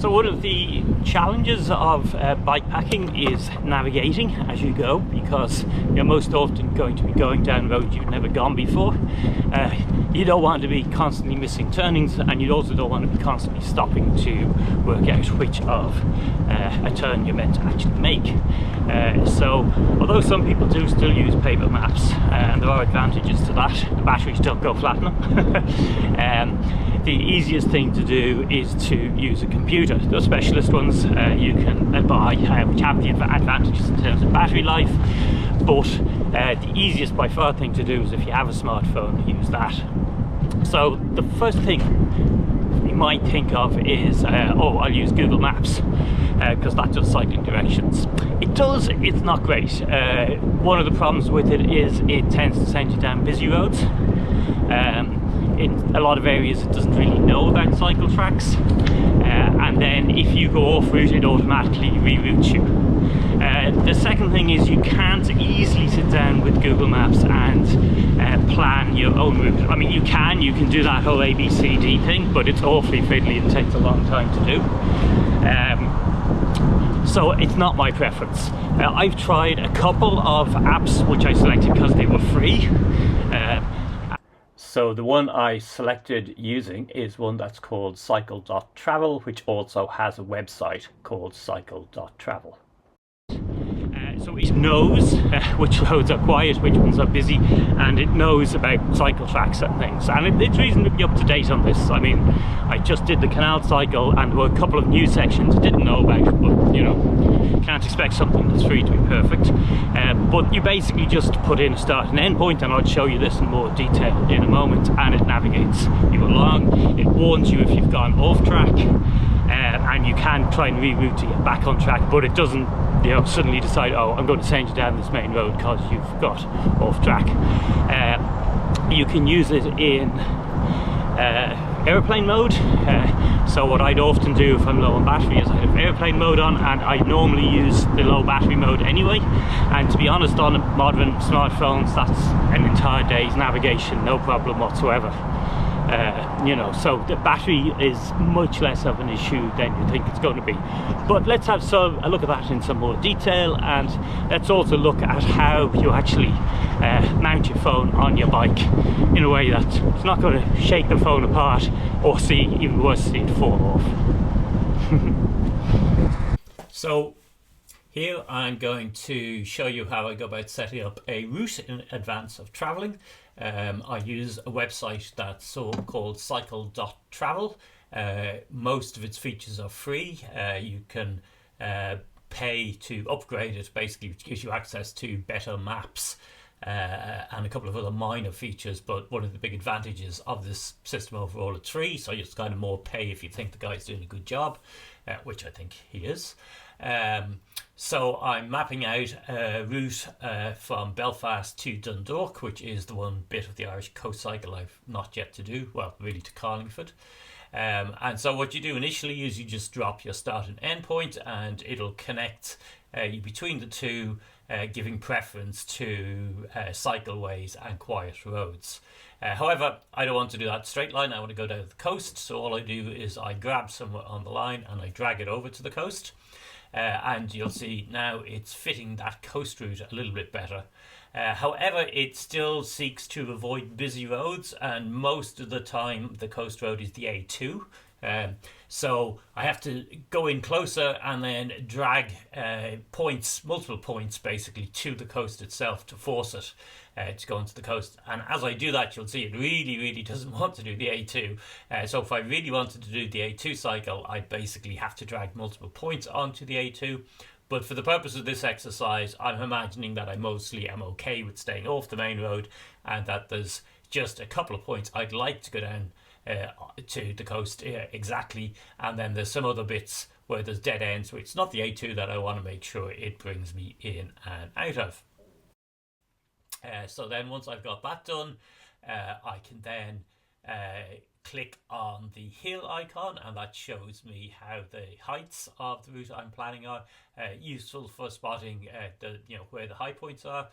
So one of the challenges of bikepacking is navigating as you go, because you're most often going to be going down roads you've never gone before. You don't want to be constantly missing turnings, and you also don't want to be constantly stopping to work out which of a turn you're meant to actually make. So although some people do still use paper maps, and there are advantages to that, the batteries don't go flat enough. The easiest thing to do is to use a computer. Those specialist ones you can buy, which have the advantages in terms of battery life, but the easiest by far thing to do is if you have a smartphone, use that. So the first thing you might think of is, oh, I'll use Google Maps, because that does cycling directions. It does, it's not great. One of the problems with it is it tends to send you down busy roads. In a lot of areas it doesn't really know about cycle tracks, and then if you go off route it automatically reroutes you. The second thing is you can't easily sit down with Google Maps and plan your own route. I mean, you can do that whole ABCD thing, but it's awfully fiddly and takes a long time to do. So it's not my preference. I've tried a couple of apps which I selected because they were free. So the one I selected using is one that's called cycle.travel, which also has a website called cycle.travel. So it knows which roads are quiet, which ones are busy, and it knows about cycle tracks and things. And it's reasonably up to date on this. I mean, I just did the canal cycle and there were a couple of new sections I didn't know about, but you know, can't expect something that's free to be perfect. But you basically just put in a start and end point, and I'll show you this in more detail in a moment, and it navigates you along. It warns you if you've gone off track, and you can try and reroute to get back on track, but it doesn't, you know, suddenly decide, oh, I'm going to send you down this main road because you've got off track. You can use it in airplane mode. So what I'd often do if I'm low on battery is I have airplane mode on, and I normally use the low battery mode anyway. And to be honest, on modern smartphones, that's an entire day's navigation, no problem whatsoever. You know, so the battery is much less of an issue than you think it's going to be. But let's have a look at that in some more detail, and let's also look at how you actually mount your phone on your bike in a way that it's not going to shake the phone apart, or even worse, see it fall off. So here I'm going to show you how I go about setting up a route in advance of traveling. I use a website that's called cycle.travel. Most of its features are free. You can pay to upgrade it, basically, which gives you access to better maps and a couple of other minor features. But one of the big advantages of this system overall, it's free, so it's kind of more pay if you think the guy's doing a good job, which I think he is. So I'm mapping out a route from Belfast to Dundalk, which is the one bit of the Irish coast cycle I've not yet to do, well, really to Carlingford. And so what you do initially is you just drop your start and end point, and it'll connect you between the two, giving preference to cycleways and quiet roads. However, I don't want to do that straight line. I want to go down the coast, so all I do is I grab somewhere on the line and I drag it over to the coast. And you'll see now it's fitting that coast route a little bit better. However, it still seeks to avoid busy roads, and most of the time the coast road is the A2. So I have to go in closer and then drag multiple points basically to the coast itself to force it to go into the coast. And as I do that, you'll see it really doesn't want to do the A2. So if I really wanted to do the A2 cycle, I'd basically have to drag multiple points onto the A2. But for the purpose of this exercise, I'm imagining that I mostly am okay with staying off the main road, and that there's just a couple of points I'd like to go down to the coast exactly, and then there's some other bits where there's dead ends, so it's not the A2 that I want to make sure it brings me in and out of. So then once I've got that done, I can then click on the hill icon, and that shows me how the heights of the route I'm planning are useful for spotting where the high points are.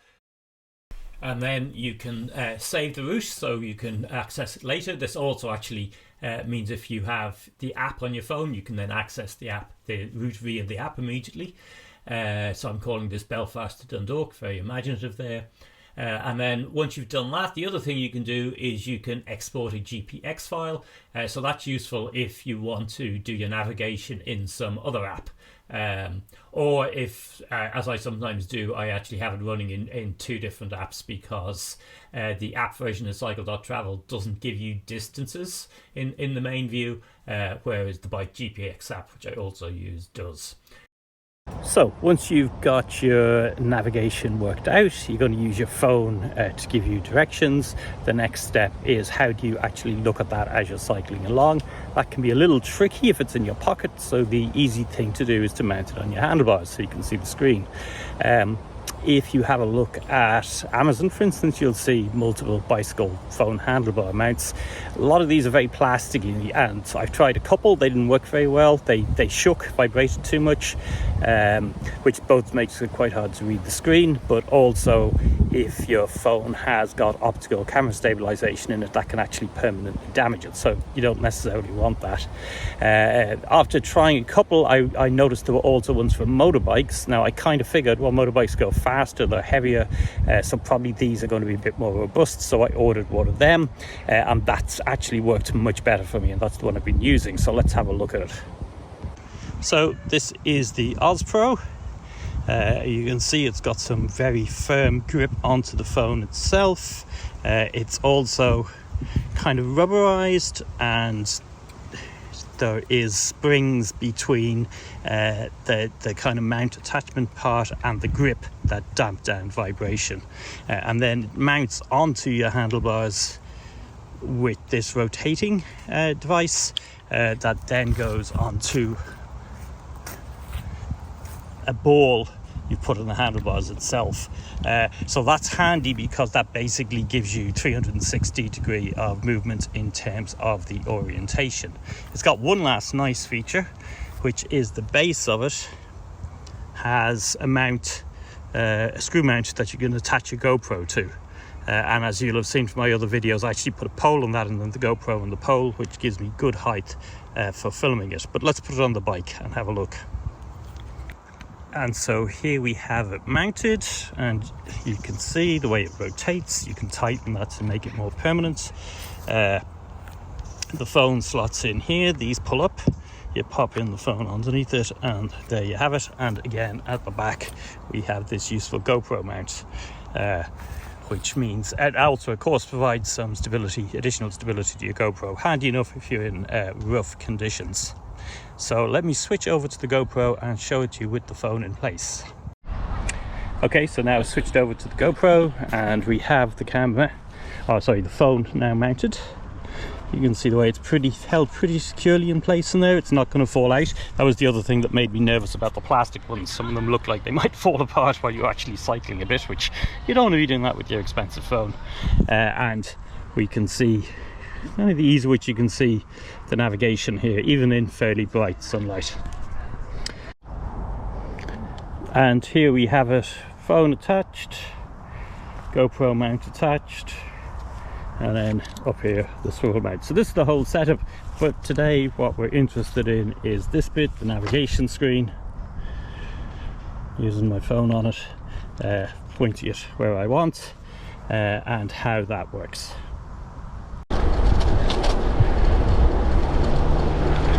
and then you can save the route so you can access it later. This also actually means if you have the app on your phone, you can then access the route via the app immediately. So I'm calling this Belfast to Dundalk, very imaginative there. And then once you've done that, the other thing you can do is you can export a GPX file. So that's useful if you want to do your navigation in some other app. Or if, as I sometimes do, I actually have it running in two different apps, because the app version of cycle.travel doesn't give you distances in the main view, whereas the Bike GPX app, which I also use, does. So once you've got your navigation worked out, you're going to use your phone to give you directions. The next step is, how do you actually look at that as you're cycling along? That can be a little tricky if it's in your pocket, so the easy thing to do is to mount it on your handlebars so you can see the screen. If you have a look at Amazon, for instance, you'll see multiple bicycle phone handlebar mounts. A lot of these are very plasticky, and I've tried a couple. They didn't work very well. They shook, vibrated too much, which both makes it quite hard to read the screen, but also if your phone has got optical camera stabilization in it, that can actually permanently damage it, so you don't necessarily want that. After trying a couple, I noticed there were also ones for motorbikes. Now I kind of figured, well, motorbikes go faster, they're heavier, so probably these are going to be a bit more robust, so I ordered one of them, and that's actually worked much better for me, and that's the one I've been using. So let's have a look at it. So this is the Ozpro. You can see it's got some very firm grip onto the phone itself. It's also kind of rubberized, and there is springs between the kind of mount attachment part and the grip that damp down vibration, and then it mounts onto your handlebars with this rotating device that then goes onto a ball you put on the handlebars itself. So that's handy, because that basically gives you 360 degree of movement in terms of the orientation. It's got one last nice feature, which is the base of it has a mount, a screw mount that you can attach your GoPro to. And as you'll have seen from my other videos, I actually put a pole on that and then the GoPro on the pole, which gives me good height for filming it. But let's put it on the bike and have a look. And so here we have it mounted, and you can see the way it rotates. You can tighten that to make it more permanent. The phone slots in here, these pull up, you pop in the phone underneath it, and there you have it. And again, at the back we have this useful GoPro mount, which means it also of course provides some stability, additional stability to your GoPro, handy enough if you're in rough conditions. So let me switch over to the GoPro and show it to you with the phone in place. Okay, so now I've switched over to the GoPro, and we have the phone now mounted. You can see the way it's held pretty securely in place in there. It's not going to fall out. That was the other thing that made me nervous about the plastic ones. Some of them look like they might fall apart while you're actually cycling a bit, which you don't want to be doing that with your expensive phone. And we can see the ease with which you can see the navigation here, even in fairly bright sunlight. And here we have it, phone attached, GoPro mount attached, and then up here the swivel mount. So this is the whole setup, but today what we're interested in is this bit, the navigation screen, using my phone on it, pointing it where I want, and how that works.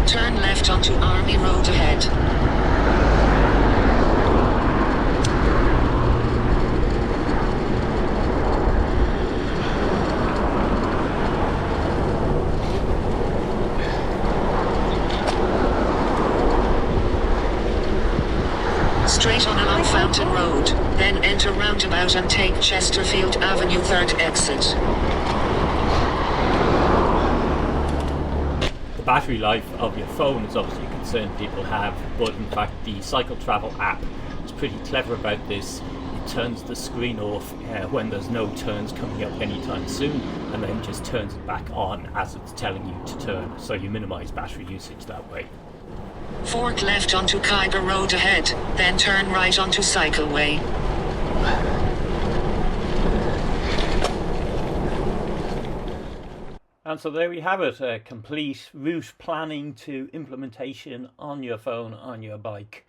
Turn left onto Army Road ahead. Straight on along Fountain Road, then enter roundabout and take Chesterfield Avenue 3rd exit. The battery life of your phone is obviously a concern people have, but in fact the Cycle Travel app is pretty clever about this. It turns the screen off when there's no turns coming up anytime soon, and then just turns it back on as it's telling you to turn, so you minimise battery usage that way. Fork left onto Khyber Road ahead, then turn right onto Cycleway. And so there we have it, a complete route planning to implementation on your phone, on your bike.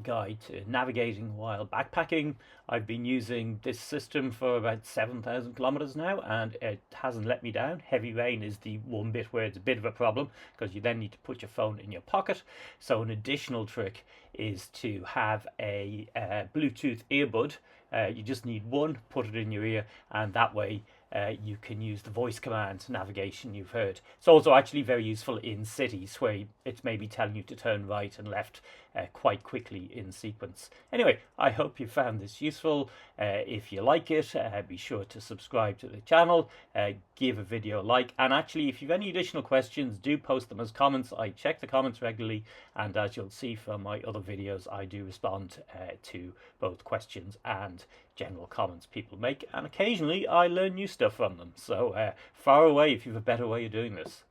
Guide to navigating while backpacking. I've been using this system for about 7,000 kilometers now, and it hasn't let me down. Heavy rain is the one bit where it's a bit of a problem, because you then need to put your phone in your pocket. So an additional trick is to have a Bluetooth earbud. You just need one, put it in your ear, and that way you can use the voice command navigation you've heard. It's also actually very useful in cities where it's maybe telling you to turn right and left quite quickly in sequence. Anyway, I hope you found this useful. If you like it, be sure to subscribe to the channel, give a video a like, and actually if you have any additional questions, do post them as comments. I check the comments regularly, and as you'll see from my other videos, I do respond to both questions and general comments people make, and occasionally I learn new stuff from them. So fire away if you have a better way of doing this.